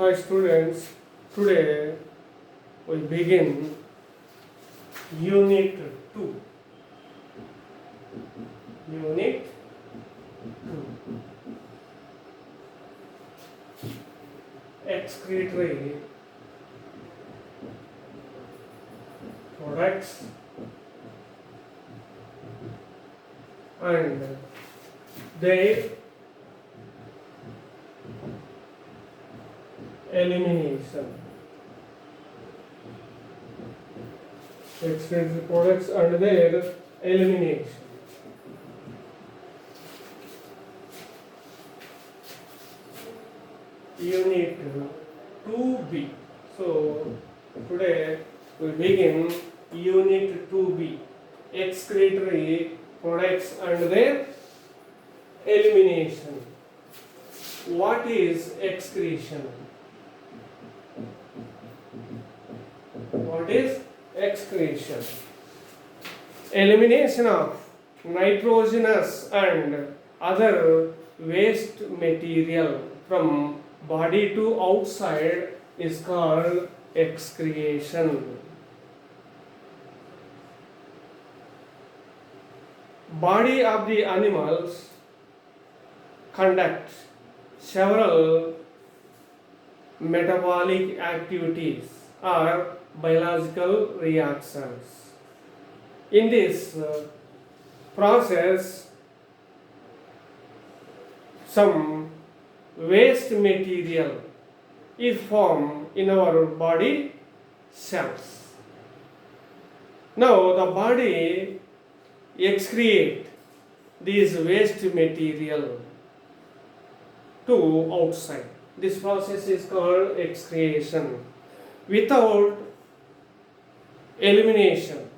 Hi students, today we begin Unit 2. Unit 2. Excretory products and their elimination. Excretory products and their elimination. Unit 2B. So today we begin Unit 2B. Excretory products and their elimination. What is excretion? What is excretion? Elimination of nitrogenous and other waste material from body to outside is called excretion. Body of the animals conduct several metabolic activities or biological reactions. In this process, some waste material is formed in our body cells. Now the body excrete these waste material to outside. This process is called excretion. Without elimination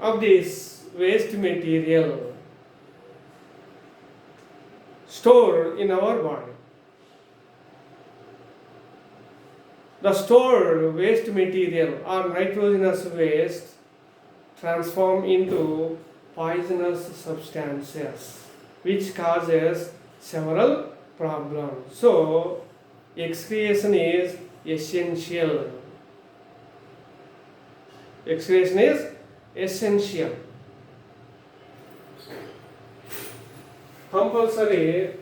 of this waste material stored in our body, the stored waste material or nitrogenous waste transform into poisonous substances which causes several problems. So excretion is essential. Excretion is essential. Compulsory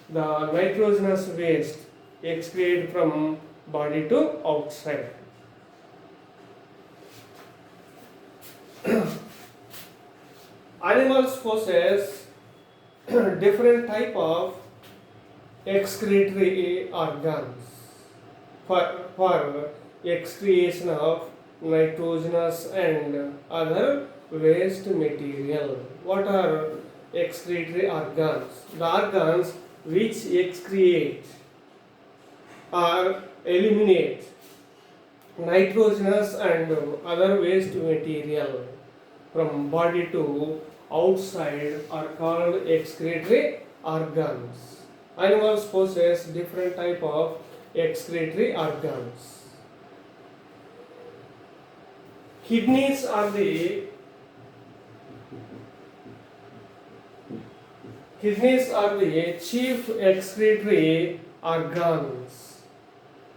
the nitrogenous waste excreted from body to outside. Animals possess different type of excretory organs for excretion of nitrogenous and other waste material. What are excretory organs? The organs which excrete or eliminate nitrogenous and other waste material from body to outside are called excretory organs. Animals possess different type of excretory organs. Kidneys are the chief excretory organs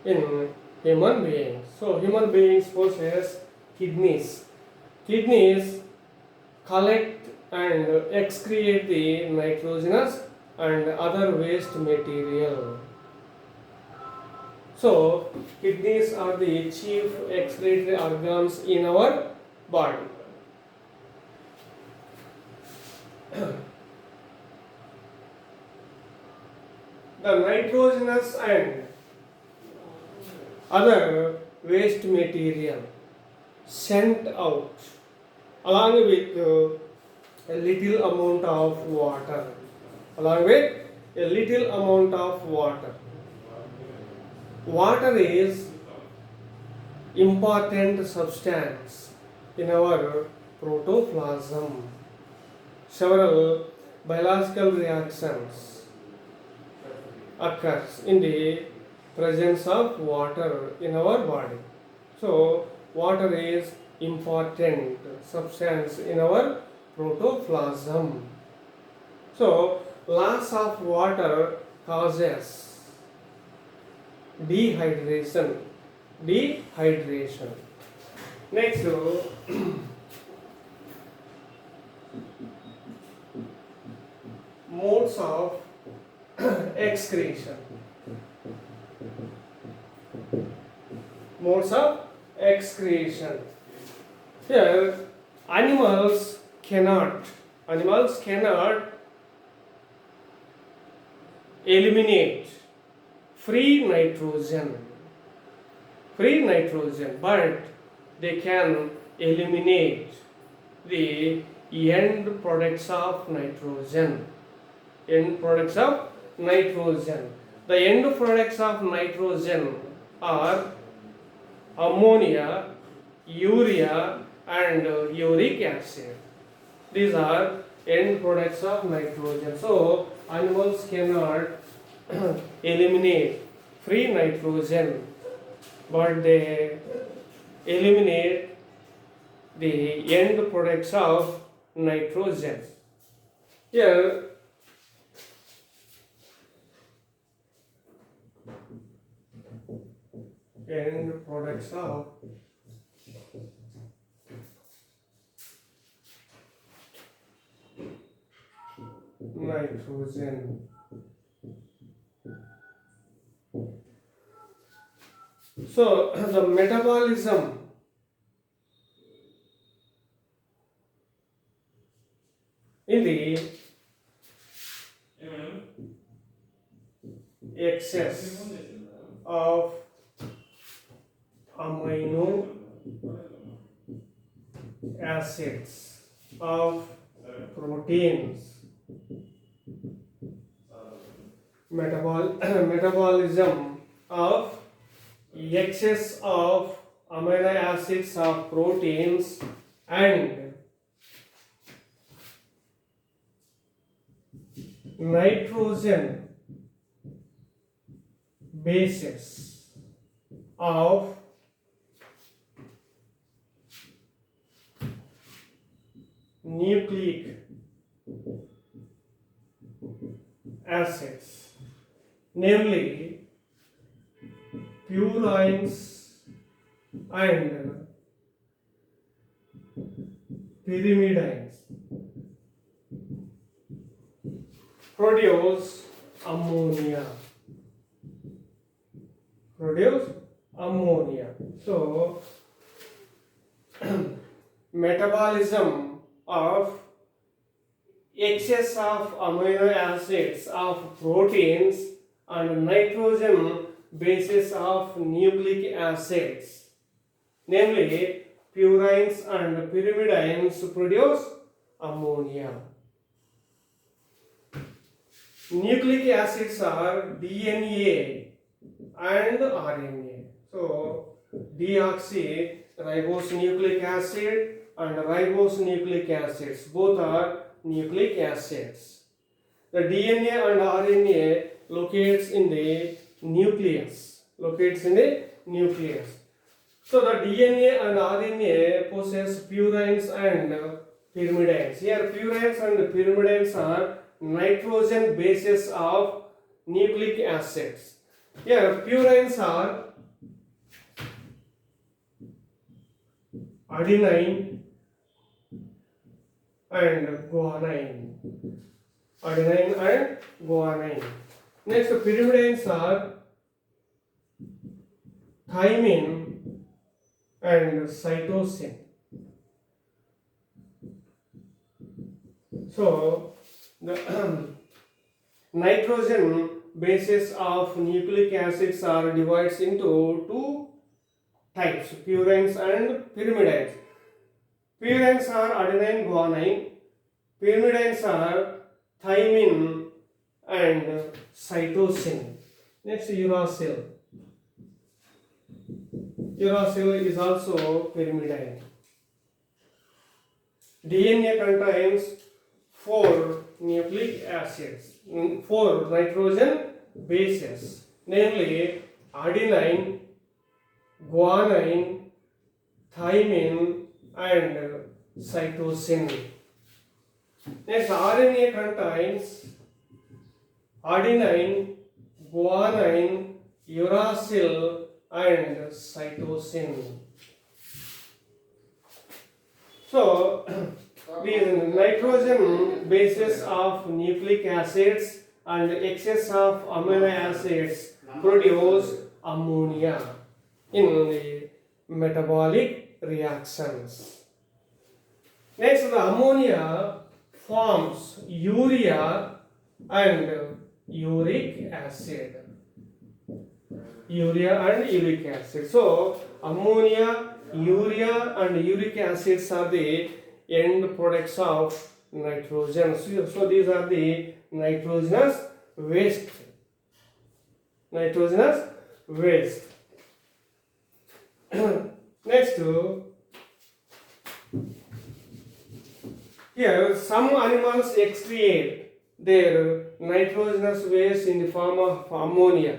in human beings. So human beings possess kidneys. Kidneys collect and excrete the nitrogenous and other waste material. So kidneys are the chief excretory organs in our body. The nitrogenous and other waste material sent out along with a little amount of water. Water is important substance in our protoplasm. Several biological reactions occurs in the presence of water in our body. So water is important substance in our protoplasm. So loss of water causes Dehydration. Dehydration. Next, modes of excretion. Modes of excretion. Here, animals cannot eliminate free nitrogen, but they can eliminate the end products of nitrogen. The end products of nitrogen are ammonia, urea, and uric acid. These are end products of nitrogen. So animals cannot eliminate free nitrogen, but they eliminate the end products of nitrogen. Here, end products of nitrogen. So the metabolism in the excess of amino acids of proteins, metabolism of excess of amino acids of proteins and nitrogen bases of nucleic acids, namely purines and pyrimidines, produce ammonia. So metabolism of excess of amino acids of proteins and nitrogen bases of nucleic acids, namely purines and pyrimidines, produce ammonia. Nucleic acids are DNA and RNA. So deoxyribose nucleic acid and ribose nucleic acids, both are nucleic acids. The DNA and RNA locates in the nucleus. So the DNA and RNA possess purines and pyrimidines. Here purines and pyrimidines are nitrogen bases of nucleic acids. Here purines are adenine and guanine. Next, pyrimidines are thymine and cytosine. So the nitrogen bases of nucleic acids are divided into two types, purines and pyrimidines. Purines are adenine, guanine. Pyrimidines are thymine and cytosine. Next, uracil. Uracil is also pyrimidine. DNA contains 4 nucleic acids, 4 nitrogen bases, namely adenine, guanine, thymine and cytosine. Next, RNA contains adenine, guanine, uracil, and cytosine. So, these nitrogen bases of nucleic acids and excess of amino acids produce ammonia in the metabolic reactions. Next, the ammonia forms urea and uric acid. Urea and uric acid. So, ammonia, urea, and uric acids are the end products of nitrogen. So these are the nitrogenous waste. Nitrogenous waste. Next, here some animals excrete their nitrogenous waste in the form of ammonia.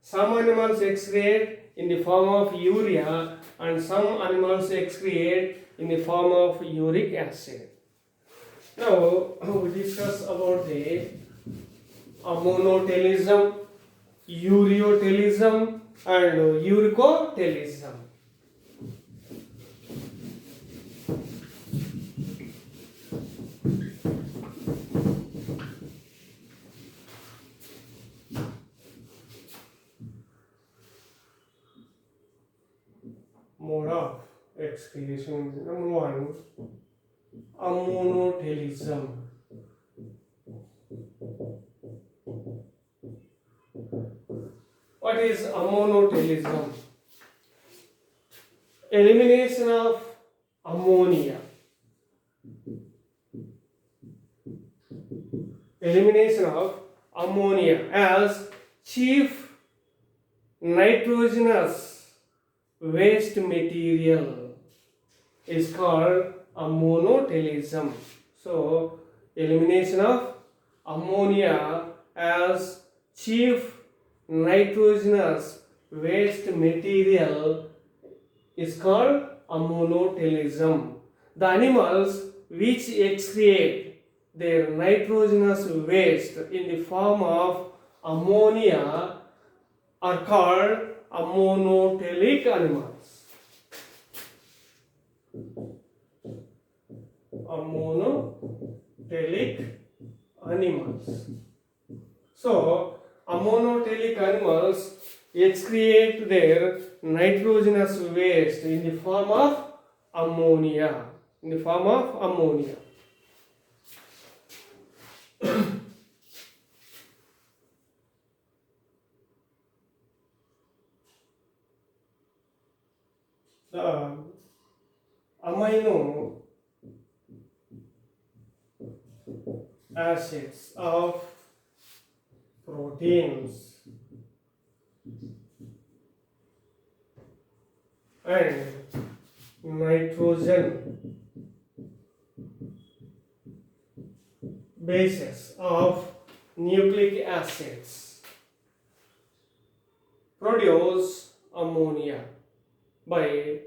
Some animals excrete in the form of urea, and some animals excrete in the form of uric acid. Now we discuss about the ammonotelism, ureotelism, and uricotelism. Mode of excretion. Number one, ammonotelism. What is ammonotelism? Elimination of ammonia. Elimination of ammonia as chief nitrogenous waste material is called ammonotelism. So, elimination of ammonia as chief nitrogenous waste material is called ammonotelism. The animals which excrete their nitrogenous waste in the form of ammonia are called ammonotelic animals. Ammonotelic animals. So, ammonotelic animals excrete their nitrogenous waste in the form of ammonia. In the form of ammonia. The amino acids of proteins and nitrogen bases of nucleic acids produce ammonia by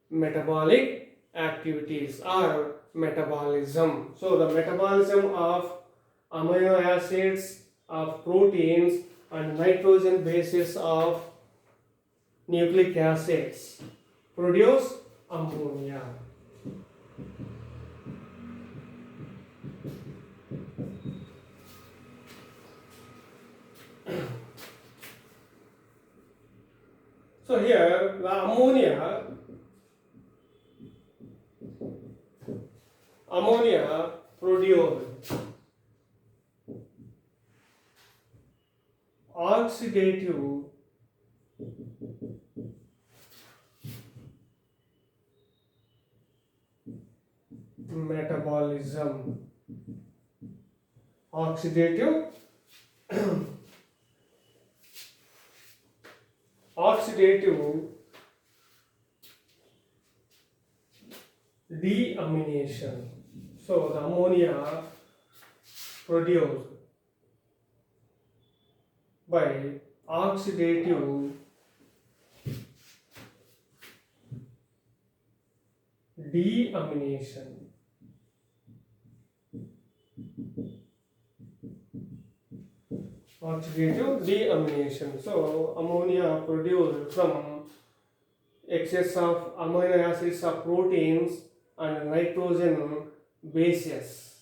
metabolic activities or metabolism. So the metabolism of amino acids of proteins and nitrogen bases of nucleic acids produce ammonia. So here the ammonia produced oxidative metabolism. Oxidative deamination. So the ammonia produced by oxidative deamination. Oxidative deamination. So ammonia produced from excess of amino acids of proteins and nitrogen bases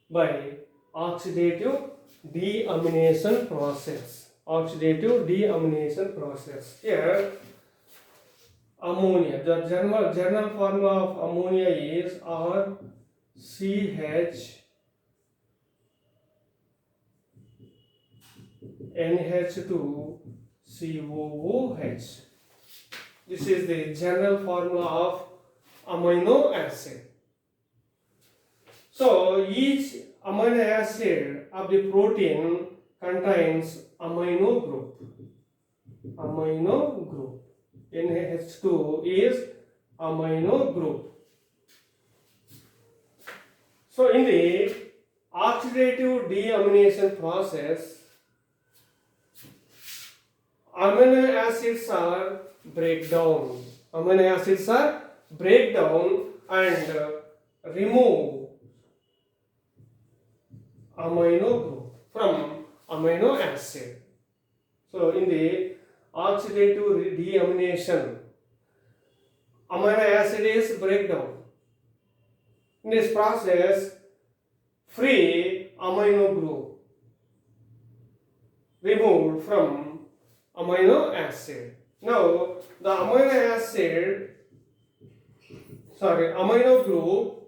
by oxidative deamination process. Oxidative deamination process. Here, ammonia. The general formula of ammonia is RCH NH2COOH. This is the general formula of amino acid. So each amino acid of the protein contains amino group. Amino group. NH2 is amino group. So in the oxidative deamination process, amino acids are breakdown. Amino acids are breakdown and remove amino group from amino acid. So in the oxidative deamination, amino acid is breakdown. In this process, free amino group removed from amino acid. Now the amino group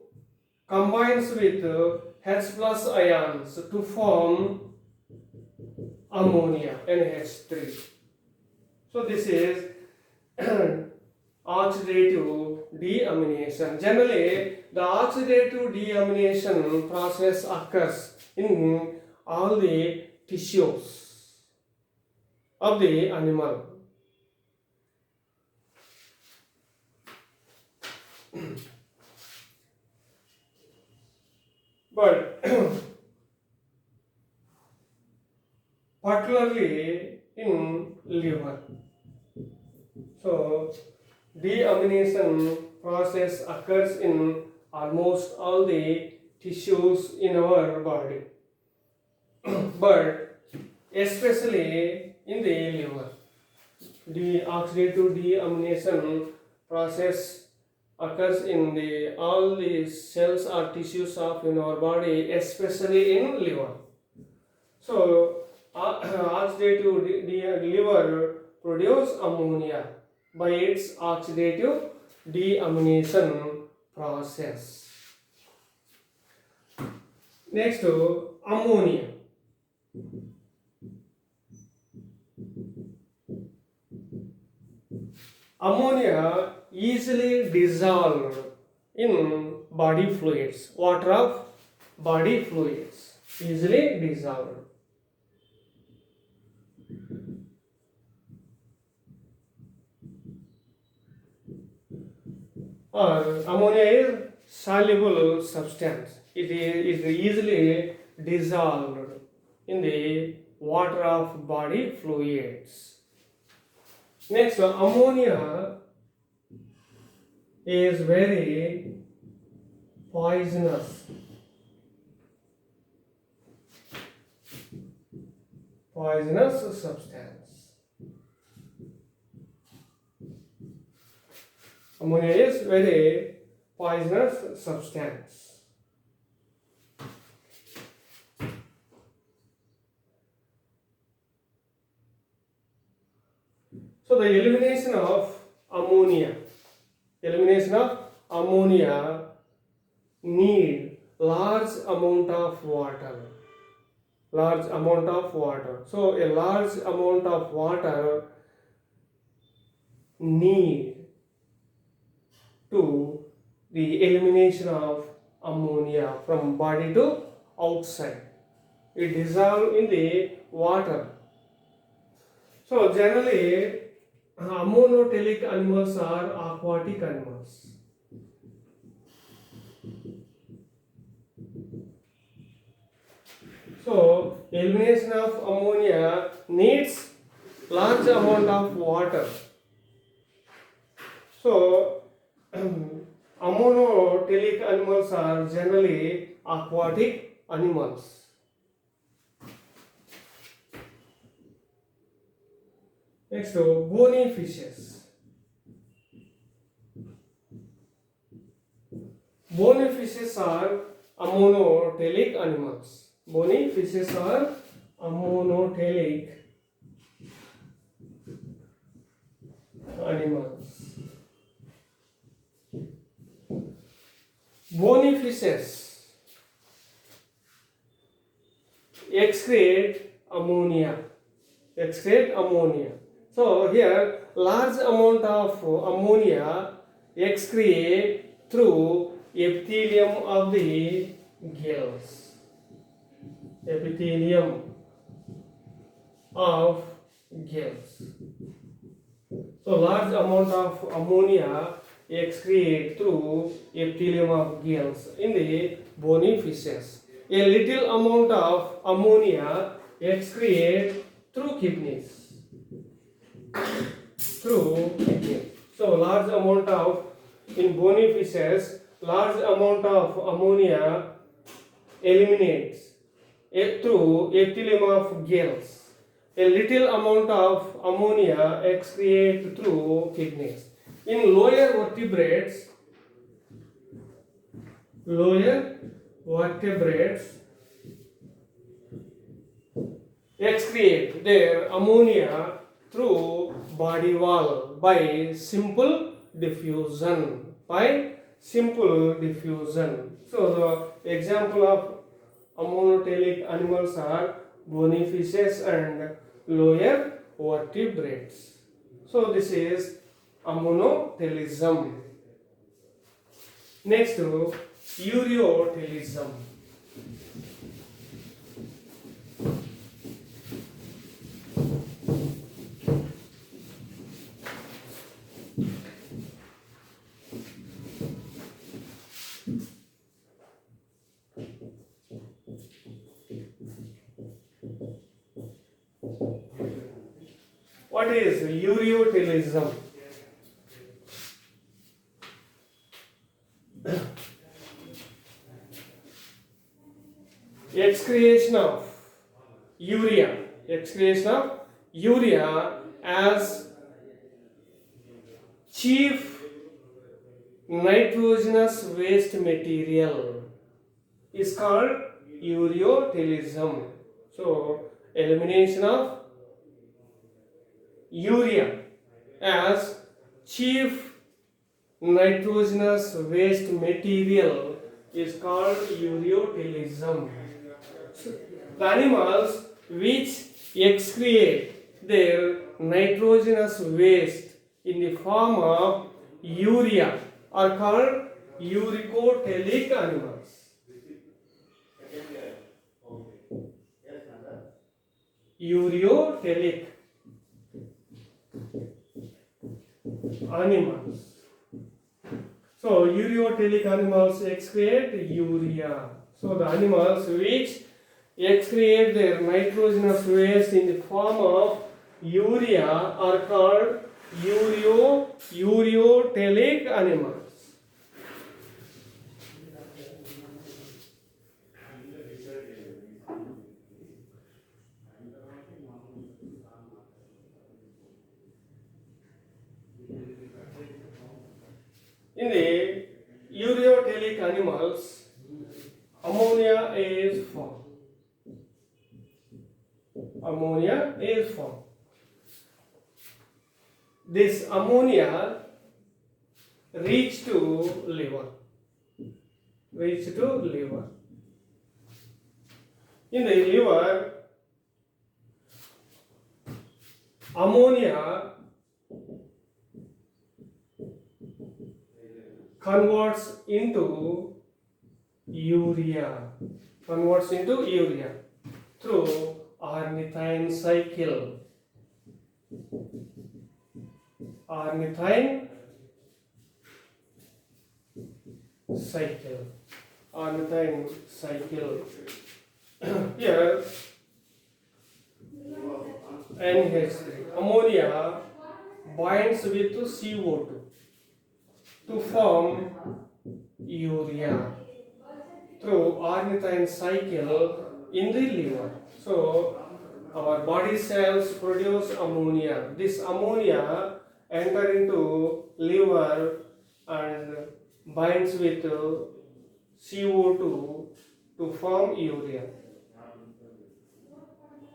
combines with H plus ions to form ammonia, NH3. So this is oxidative deamination. Generally, the oxidative deamination process occurs in all the tissues of the animal. But particularly in liver. So deamination process occurs in almost all the tissues in our body, but especially in the liver. The oxidative deamination process occurs in all the cells or tissues of in our body, especially in liver. So oxidative liver produce ammonia by its oxidative deamination process. Next, ammonia. Ammonia easily dissolved in body fluids, water of body fluids, easily dissolved. Ammonia is soluble substance. It is easily dissolved in the water of body fluids. Next, ammonia is very poisonous. Poisonous substance. Ammonia is very poisonous substance. So the elimination of ammonia need large amount of water. So a large amount of water need to the elimination of ammonia from body to outside. It dissolves in the water. So generally, ammonotelic animals are aquatic animals. So elimination of ammonia needs large amount of water. So ammonotelic animals are generally aquatic animals. Next, bony fishes. Bony fishes are amonotelic animals. Bony fishes are amonotelic animals. Bony fishes excrete ammonia. Excrete ammonia. So here large amount of ammonia excrete through epithelium of the gills. Epithelium of gills. So large amount of ammonia excrete through epithelium of gills in the bony fishes. A little amount of ammonia excrete through kidneys. Through kidneys. So large amount of in bony fishes, large amount of ammonia eliminates through epithelium of gills. A little amount of ammonia excreted through kidneys. In lower vertebrates excrete their ammonia through body wall by simple diffusion. So the example of amonotelic animals are bony fishes and lower vertebrates. So this is ammonotelism. Next, ureotelism. What is ureotelism? Excretion of urea as chief nitrogenous waste material is called ureotelism. So elimination of urea as chief nitrogenous waste material is called ureotelism. The animals which excrete their nitrogenous waste in the form of urea are called uricotelic animals. Ureotelic animals. So ureotelic animals excrete urea. So the animals which excrete their nitrogenous waste in the form of urea are called ureotelic animals. In the ureotelic animals, ammonia is formed. This ammonia reach to liver. In the liver, ammonia converts into urea through ornithine cycle. Here NH3 ammonia binds with CO2 to form urea through ornithine cycle in the liver. So our body cells produce ammonia. This ammonia enter into liver and binds with CO2 to form urea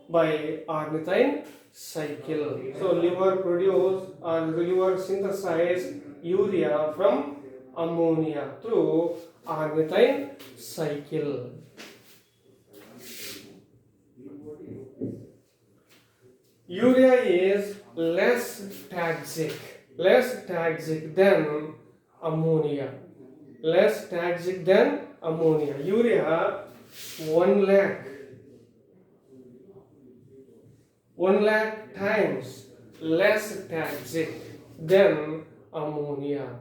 by ornithine cycle. So liver produce or liver synthesize urea from ammonia through ornithine cycle. Urea is less toxic than ammonia. Less toxic than ammonia. Urea 1 lakh times less toxic than ammonia.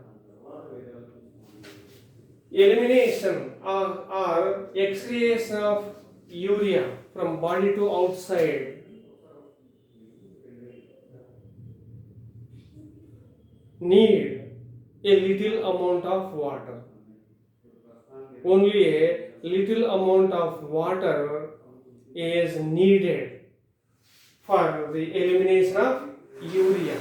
Elimination or excretion of urea from body to outside need a little amount of water. Only a little amount of water is needed for the elimination of urea.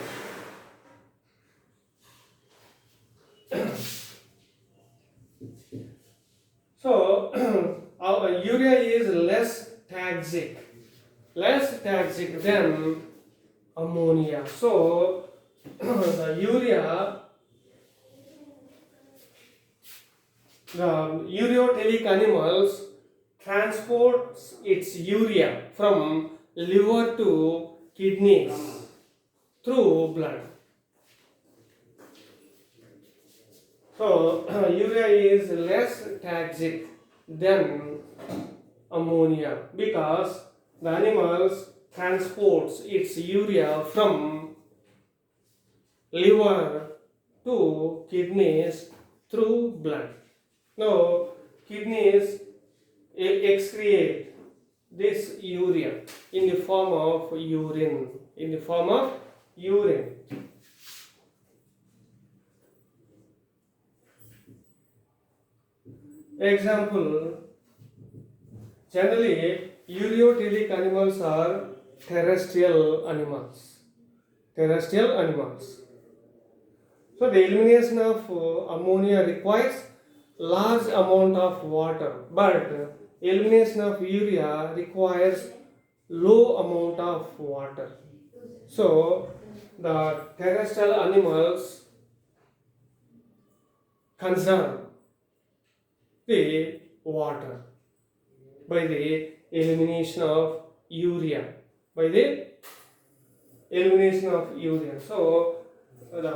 So our urea is less toxic than ammonia. So the ureotelic animals transports its urea from liver to kidneys through blood. So urea is less toxic than ammonia because the animals transports its urea from liver to kidneys through blood. Now kidneys excrete this urea in the form of urine. Example, generally ureotelic animals are terrestrial animals. So the elimination of ammonia requires large amount of water, but elimination of urea requires low amount of water. So the terrestrial animals conserve the water by the elimination of urea. So the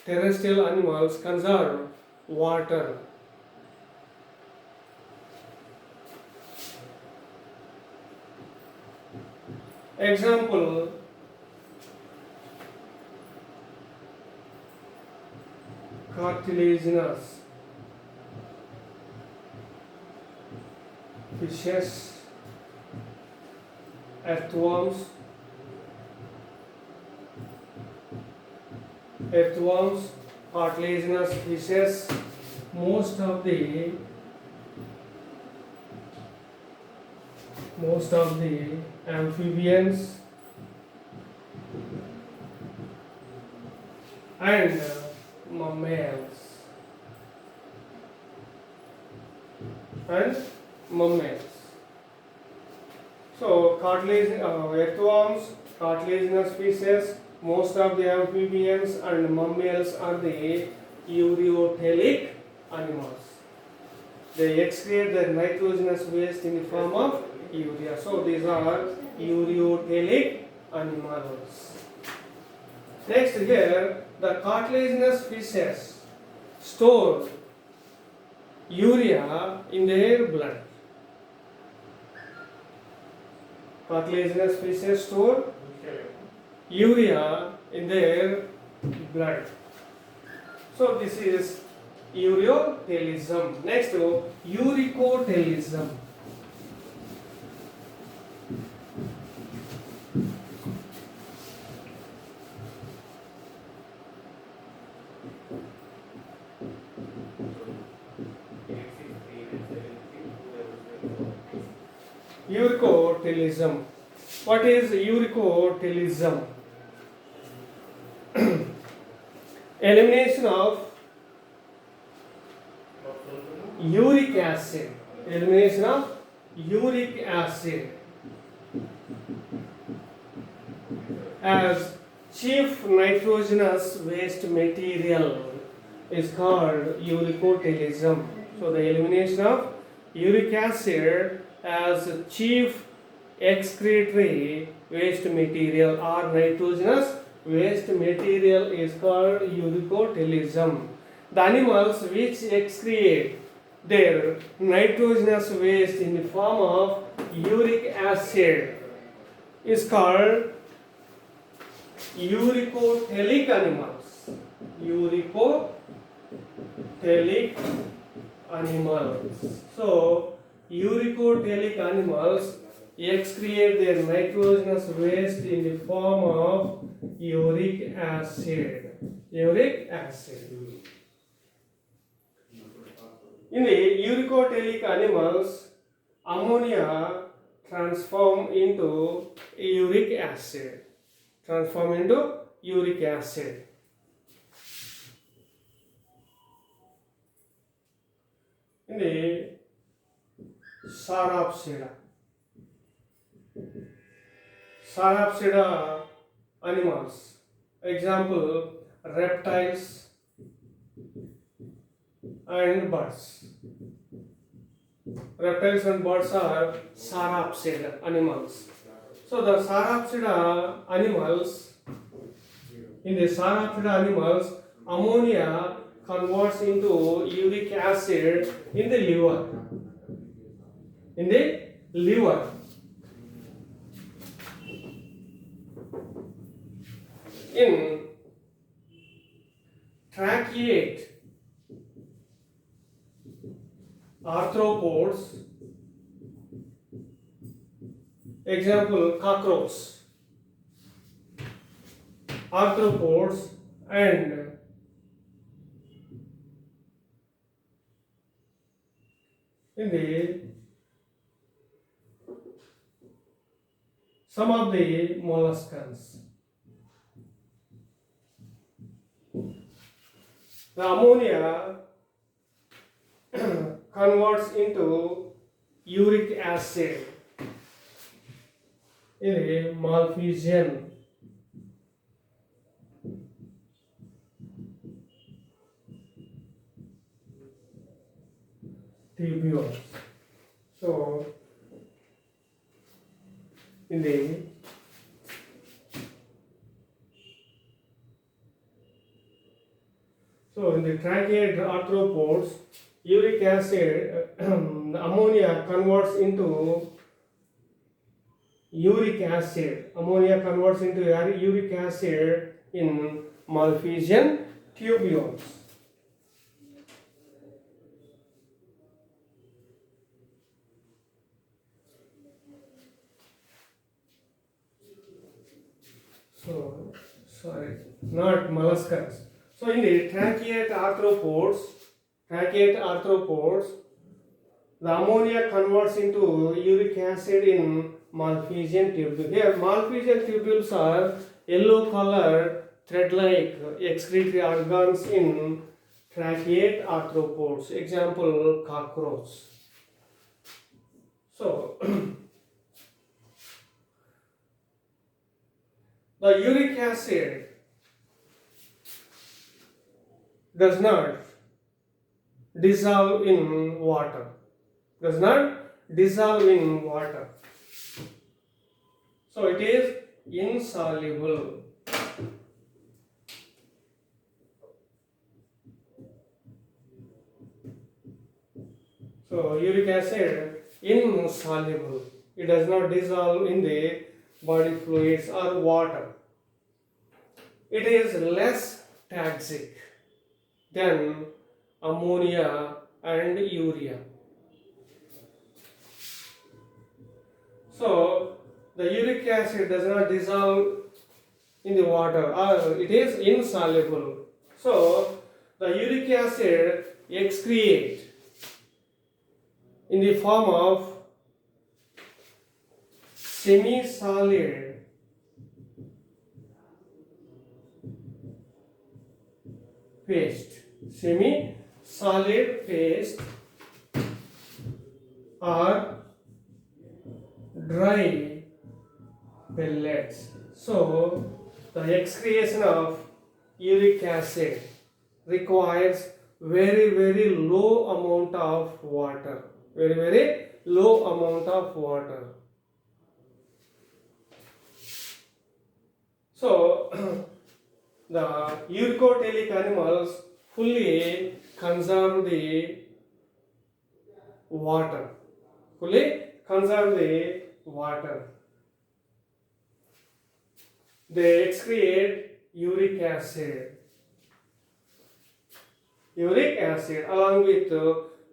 terrestrial animals conserve water. Example, cartilaginous fishes, earthworms, cartilaginous fishes, most of the amphibians and mammals. So earthworms, cartilaginous fishes, most of the amphibians and mammals are the ureotelic animals. They excrete the nitrogenous waste in the form of urea. So these are ureotelic animals. Next here, the cartilaginous fishes store urea in their blood. Cartilaginous fishes store urea in their blood. So this is ureotelism. Next, uricotelism. Uricotelism. What is uricotelism? Elimination of uric acid. Elimination of uric acid as chief nitrogenous waste material is called uricotelism. So the elimination of uric acid as chief excretory waste material or nitrogenous waste material is called uricotelism. The animals which excrete their nitrogenous waste in the form of uric acid is called uricotelic animals. Uricotelic animals. So, uricotelic animals excrete their nitrogenous waste in the form of uric acid. Uric acid. In the uricotelic animals, ammonia transform into uric acid. Transform into uric acid. In the Sauropsida animals, example reptiles and birds. Reptiles and birds are Sauropsida animals. So the Sauropsida animals, in the Sauropsida animals, ammonia converts into uric acid in the liver. In the liver. In tracheate arthropods, example cockroach, arthropods and in the some of the molluscans. The ammonia converts into uric acid in a Malpighian. Tubules. So, in the tracheate arthropods, uric acid, ammonia converts into uric acid. Ammonia converts into uric acid in Malpighian tubules. So, sorry, not molluscans. So, in the tracheate arthropods, the ammonia converts into uric acid in Malpighian tubules. Here, Malpighian tubules are yellow colored thread-like excretory organs in tracheate arthropods. Example, cockroach. So, the uric acid does not dissolve in water. So it is insoluble. So uric acid insoluble. It does not dissolve in the body fluids or water. It is less toxic than ammonia and urea. So the uric acid does not dissolve in the water, or it is insoluble. So the uric acid excrete in the form of semi-solid paste, semi-solid paste or dry pellets. So the excretion of uric acid requires very low amount of water, very low amount of water. So the uricotelic animals fully conserve the water, they excrete uric acid along with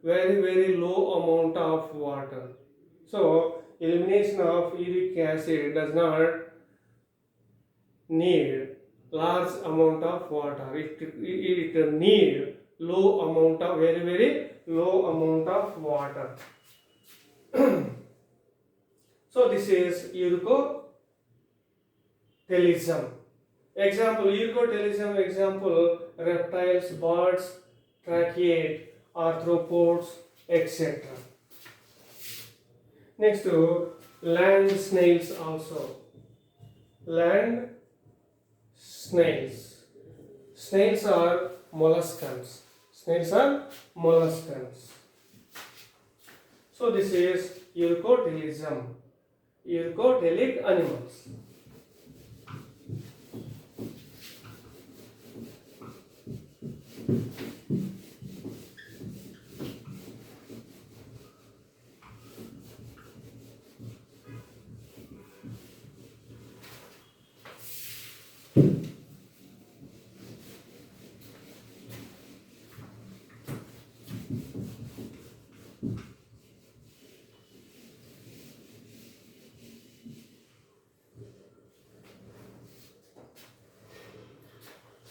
very low amount of water. So elimination of uric acid does not need large amount of water. It need low amount of very low amount of water. So this is uricotelism. Example reptiles, birds, trachyate, arthropods, etc. Next to land snails also. Land snails. Snails are molluscans. So this is uricotelism. Uricotelic animals.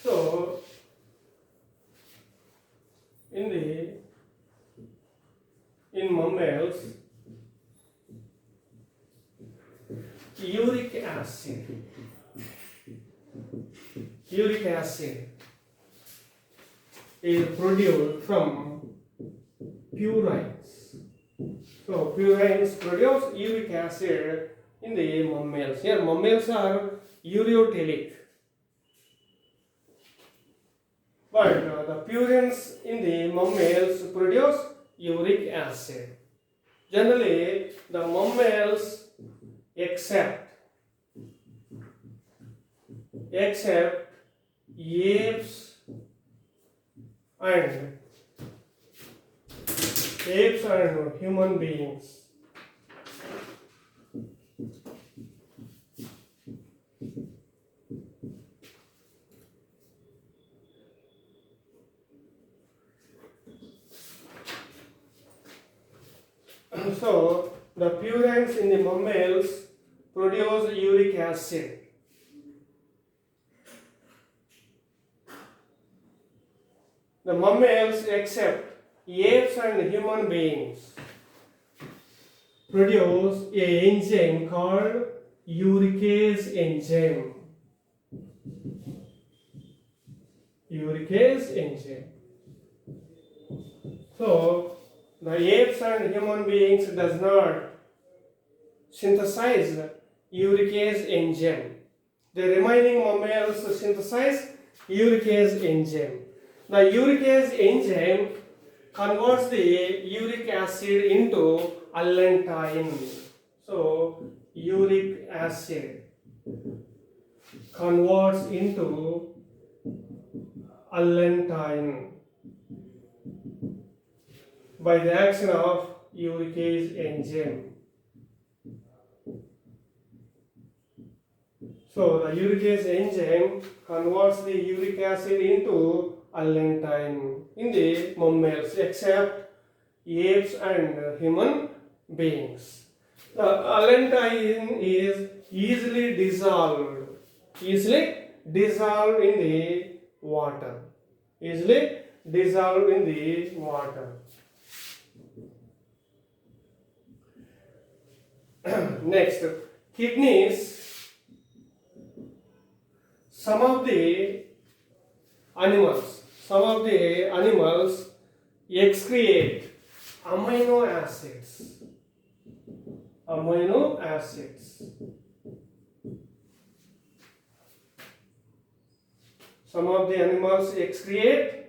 So in mammals, uric acid is produced from purines. So purines produce uric acid in the mammals. Here mammals are ureotelic, but the purines in the mammals produce uric acid. Generally, the mammals except apes and human beings. So the purines in the mammals produce uric acid. The mammals except apes and human beings produce a enzyme called uricase enzyme. So the apes and human beings does not synthesize uricase enzyme. The remaining mammals synthesize uricase enzyme. The uricase enzyme converts the uric acid into allantoin. So uric acid converts into allantoin by the action of uricase enzyme. So the uricase enzyme converts the uric acid into allantoin in the mammals except apes and human beings. The allantoin is easily dissolved in the water. Next, kidneys, some of the animals excrete amino acids. Amino acids. Some of the animals excrete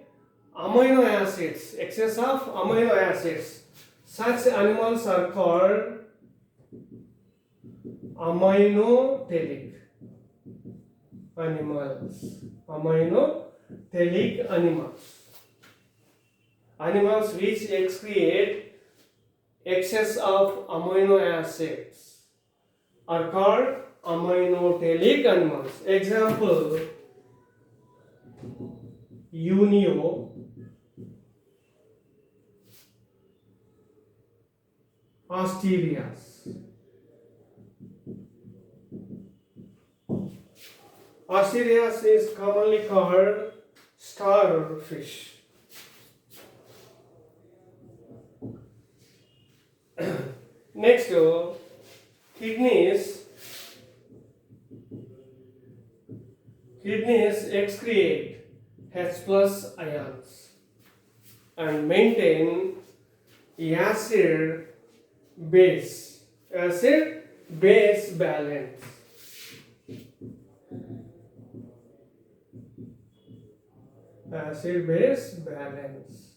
amino acids, excess of amino acids. Such animals are called aminotelic animals. Aminotelic animals. Animals which excrete excess of amino acids are called aminotelic animals. Example: Unio, Asterias. Asterias is commonly called starfish. Next, kidneys. Kidneys excrete H plus ions and maintain acid base balance. Acid base balance.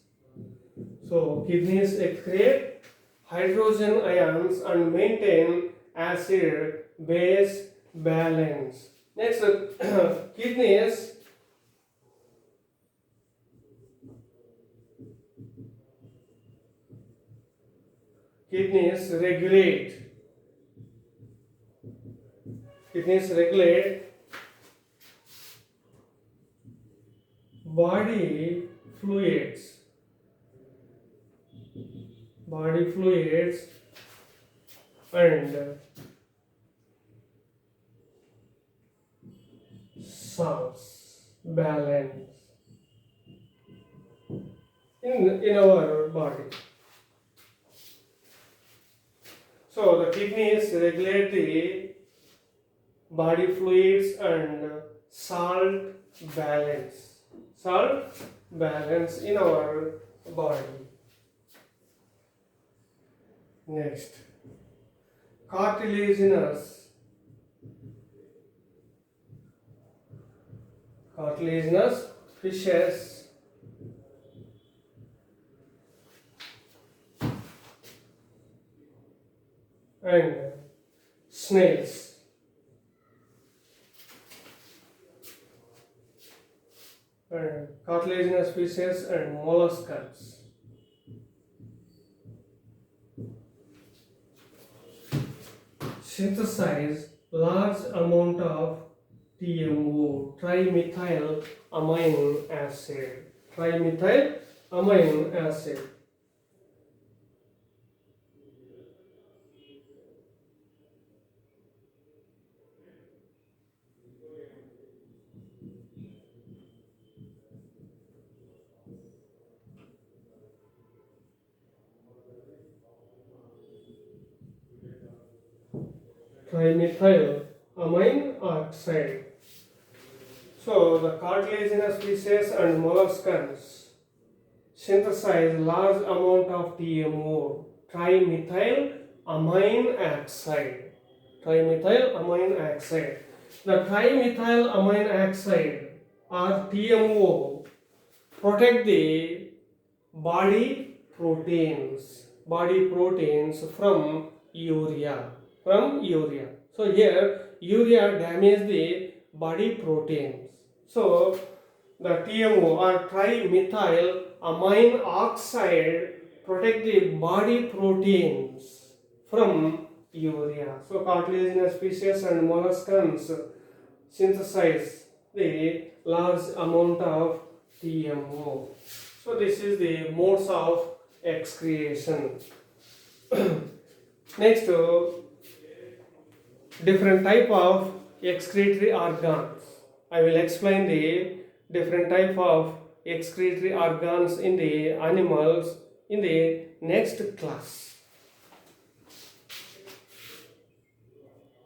So kidneys excrete hydrogen ions and maintain acid base balance. Next, kidneys regulate body fluids and salts balance in our body. So the kidneys regulate the body fluids and salt balance in our body. Next, cartilaginous fishes and snails. And cartilaginous fishes and molluscs synthesize large amount of TMO, trimethyl amine acid. Trimethyl amine oxide. So the cartilaginous fishes and molluscs synthesize large amount of TMO, trimethyl amine oxide. The trimethyl amine oxide or TMO protect the body proteins from urea. So here urea damages the body proteins. So the TMO or trimethyl amine oxide protect the body proteins from urea. So cartilaginous fishes and molluscs synthesize the large amount of TMO. So this is the modes of excretion. Next, different type of excretory organs. I will explain the different type of excretory organs in the animals in the next class.